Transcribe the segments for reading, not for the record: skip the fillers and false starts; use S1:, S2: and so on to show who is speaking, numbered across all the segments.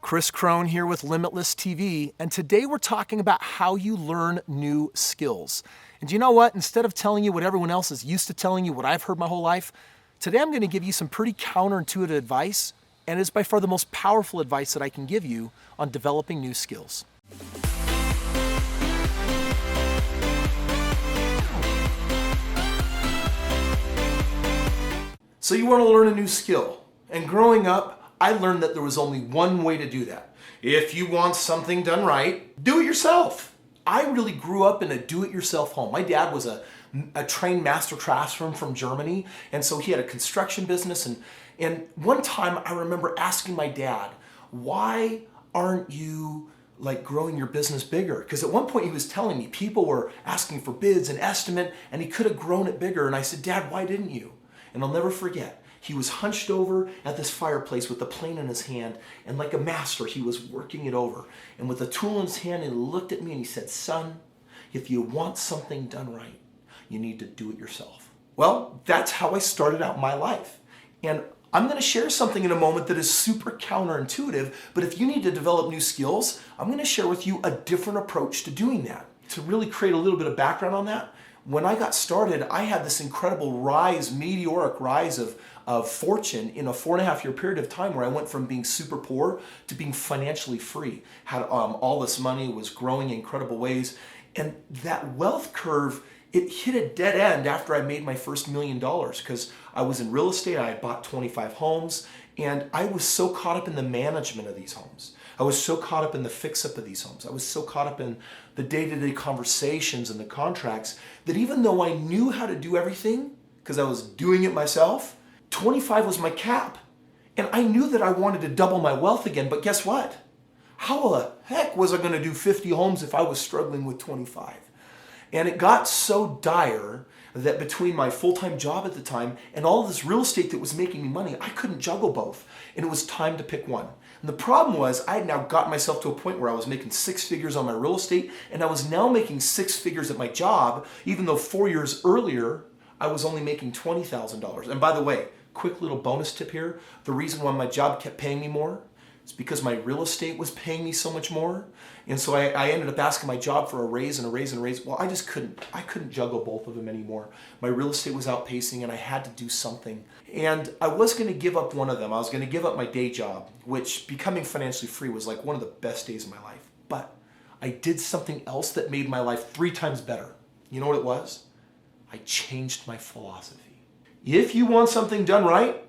S1: Kris Krohn here with Limitless TV, and today we're talking about how you learn new skills. And you know what? Instead of telling you what everyone else is used to telling you, what I've heard my whole life, today I'm going to give you some pretty counterintuitive advice, and it's by far the most powerful advice that I can give you on developing new skills. So you want to learn a new skill, and growing up, I learned that there was only one way to do that. If you want something done right, do it yourself. I really grew up in a do-it-yourself home. My dad was a trained master craftsman from Germany, and so he had a construction business. And one time I remember asking my dad, why aren't you growing your business bigger? Because at one point he was telling me people were asking for bids and estimate, and he could have grown it bigger. And I said, Dad, why didn't you? And I'll never forget. He was hunched over at this fireplace with the plane in his hand, and like a master, he was working it over. And with a tool in his hand, he looked at me and he said, son, if you want something done right, you need to do it yourself. Well, that's how I started out my life. And I'm going to share something in a moment that is super counterintuitive, but if you need to develop new skills, I'm going to share with you a different approach to doing that. To really create a little bit of background on that, when I got started, I had this incredible meteoric rise of fortune in a 4.5-year period of time where I went from being super poor to being financially free. Had all this money, was growing in incredible ways. And that wealth curve, it hit a dead end after I made my first $1 million because I was in real estate. I had bought 25 homes, and I was so caught up in the management of these homes. I was so caught up in the fix-up of these homes. I was so caught up in the day-to-day conversations and the contracts that even though I knew how to do everything, because I was doing it myself, 25 was my cap. And I knew that I wanted to double my wealth again, but guess what? How the heck was I going to do 50 homes if I was struggling with 25? And it got so dire that between my full-time job at the time and all of this real estate that was making me money, I couldn't juggle both. And it was time to pick one. And the problem was I had now gotten myself to a point where I was making 6 figures on my real estate, and I was now making 6 figures at my job, even though 4 years earlier, I was only making $20,000. And by the way, quick little bonus tip here, the reason why my job kept paying me more is because my real estate was paying me so much more. And so I ended up asking my job for a raise and a raise and a raise. Well, I couldn't juggle both of them anymore. My real estate was outpacing and I had to do something. And I was going to give up one of them. I was going to give up my day job, which becoming financially free was like one of the best days of my life. But I did something else that made my life 3 times better. You know what it was? I changed my philosophy. If you want something done right,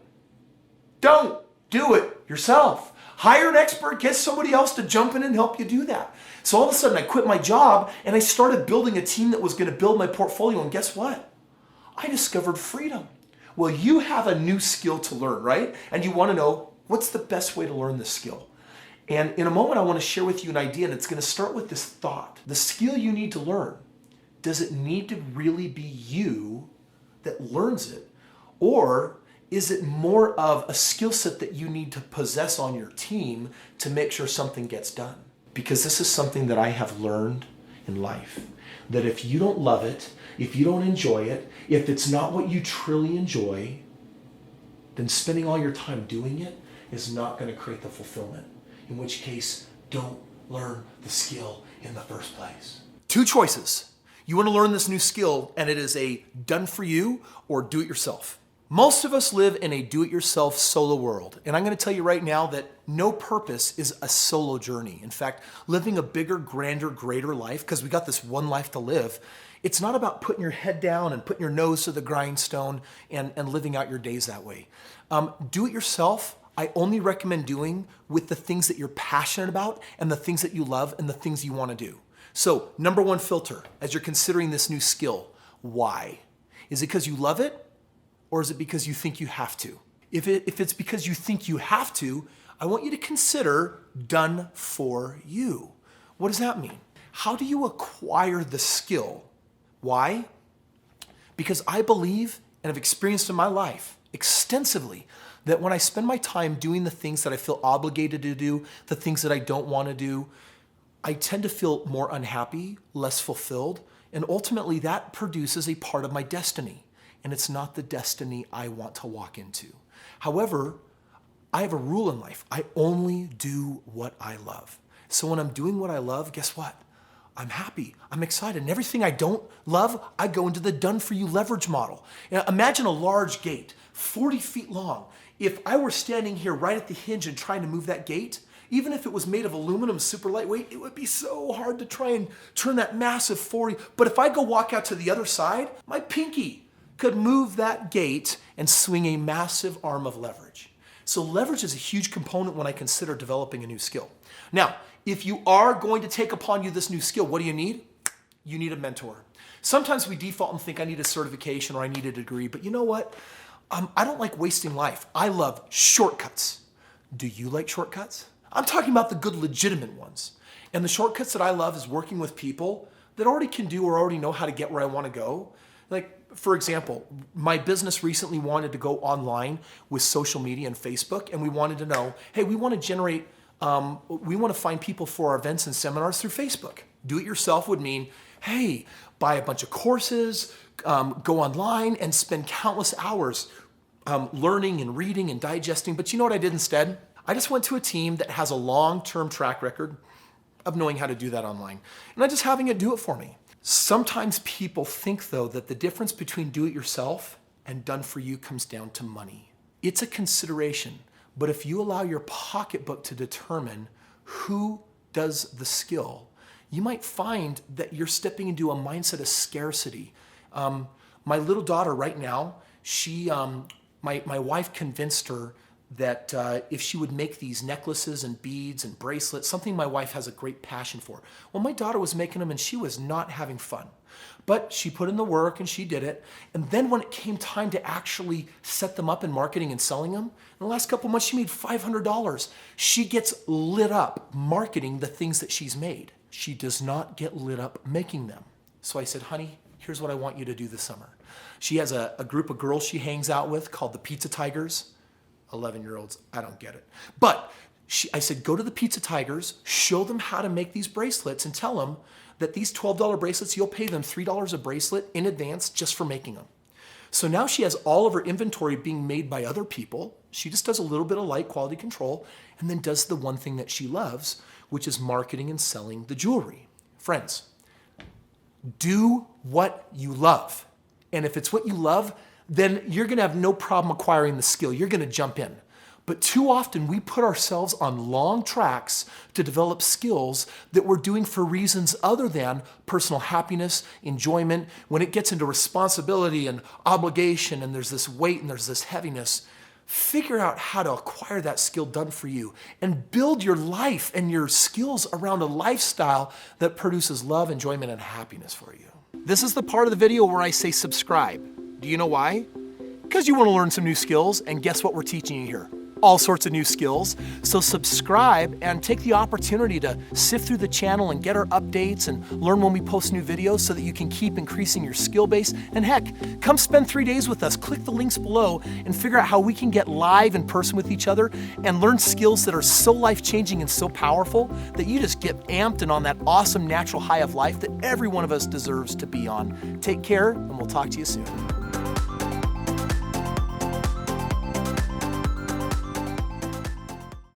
S1: don't do it yourself. Hire an expert, get somebody else to jump in and help you do that. So all of a sudden I quit my job and I started building a team that was going to build my portfolio. And guess what? I discovered freedom. Well, you have a new skill to learn, right? And you want to know what's the best way to learn this skill. And in a moment, I want to share with you an idea, and it's going to start with this thought. The skill you need to learn, does it need to really be you that learns it? Or is it more of a skill set that you need to possess on your team to make sure something gets done? Because this is something that I have learned in life, that if you don't love it, if you don't enjoy it, if it's not what you truly enjoy, then spending all your time doing it is not going to create the fulfillment. In which case, don't learn the skill in the first place. 2 choices. You want to learn this new skill, and it is a done for you or do it yourself. Most of us live in a do-it-yourself solo world, and I'm going to tell you right now that no purpose is a solo journey. In fact, living a bigger, grander, greater life, because we got this one life to live, it's not about putting your head down and putting your nose to the grindstone and living out your days that way. Do-it-yourself, I only recommend doing with the things that you're passionate about and the things that you love and the things you want to do. So, number 1 filter, as you're considering this new skill, why? Is it because you love it? Or is it because you think you have to? If it's because you think you have to, I want you to consider done for you. What does that mean? How do you acquire the skill? Why? Because I believe and have experienced in my life extensively that when I spend my time doing the things that I feel obligated to do, the things that I don't want to do, I tend to feel more unhappy, less fulfilled, and ultimately that produces a part of my destiny. And it's not the destiny I want to walk into. However, I have a rule in life. I only do what I love. So when I'm doing what I love, guess what? I'm happy, I'm excited, and everything I don't love, I go into the done-for-you leverage model. Now, imagine a large gate, 40 feet long. If I were standing here right at the hinge and trying to move that gate, even if it was made of aluminum, super lightweight, it would be so hard to try and turn that massive 40. But if I go walk out to the other side, my pinky could move that gate and swing a massive arm of leverage. So leverage is a huge component when I consider developing a new skill. Now, if you are going to take upon you this new skill, what do you need? You need a mentor. Sometimes we default and think I need a certification or I need a degree, but you know what? I don't like wasting life. I love shortcuts. Do you like shortcuts? I'm talking about the good, legitimate ones. And the shortcuts that I love is working with people that already can do or already know how to get where I want to go. Like, for example, my business recently wanted to go online with social media and Facebook, and we wanted to know, hey, we want to generate we want to find people for our events and seminars through Facebook. Do it yourself would mean, hey, buy a bunch of courses, go online and spend countless hours learning and reading and digesting. But you know what I did instead? I just went to a team that has a long-term track record of knowing how to do that online. And I'm just having it do it for me. Sometimes people think, though, that the difference between do-it-yourself and done-for-you comes down to money. It's a consideration. But if you allow your pocketbook to determine who does the skill, you might find that you're stepping into a mindset of scarcity. My little daughter right now, my wife convinced her that if she would make these necklaces and beads and bracelets, something my wife has a great passion for. Well, my daughter was making them and she was not having fun. But she put in the work and she did it. And then when it came time to actually set them up in marketing and selling them, in the last couple months she made $500. She gets lit up marketing the things that she's made. She does not get lit up making them. So I said, honey, here's what I want you to do this summer. She has a group of girls she hangs out with called the Pizza Tigers. 11-year-olds, I don't get it. But I said, go to the Pizza Tigers, show them how to make these bracelets and tell them that these $12 bracelets, you'll pay them $3 a bracelet in advance just for making them. So now she has all of her inventory being made by other people. She just does a little bit of light quality control and then does the one thing that she loves, which is marketing and selling the jewelry. Friends, do what you love. And if it's what you love, then you're gonna have no problem acquiring the skill. You're gonna jump in. But too often we put ourselves on long tracks to develop skills that we're doing for reasons other than personal happiness, enjoyment. When it gets into responsibility and obligation and there's this weight and there's this heaviness, figure out how to acquire that skill done for you and build your life and your skills around a lifestyle that produces love, enjoyment, and happiness for you. This is the part of the video where I say subscribe. Do you know why? Because you want to learn some new skills, and guess what we're teaching you here? All sorts of new skills. So subscribe and take the opportunity to sift through the channel and get our updates and learn when we post new videos so that you can keep increasing your skill base. And heck, come spend 3 days with us. Click the links below and figure out how we can get live in person with each other and learn skills that are so life-changing and so powerful that you just get amped and on that awesome natural high of life that every one of us deserves to be on. Take care, and we'll talk to you soon.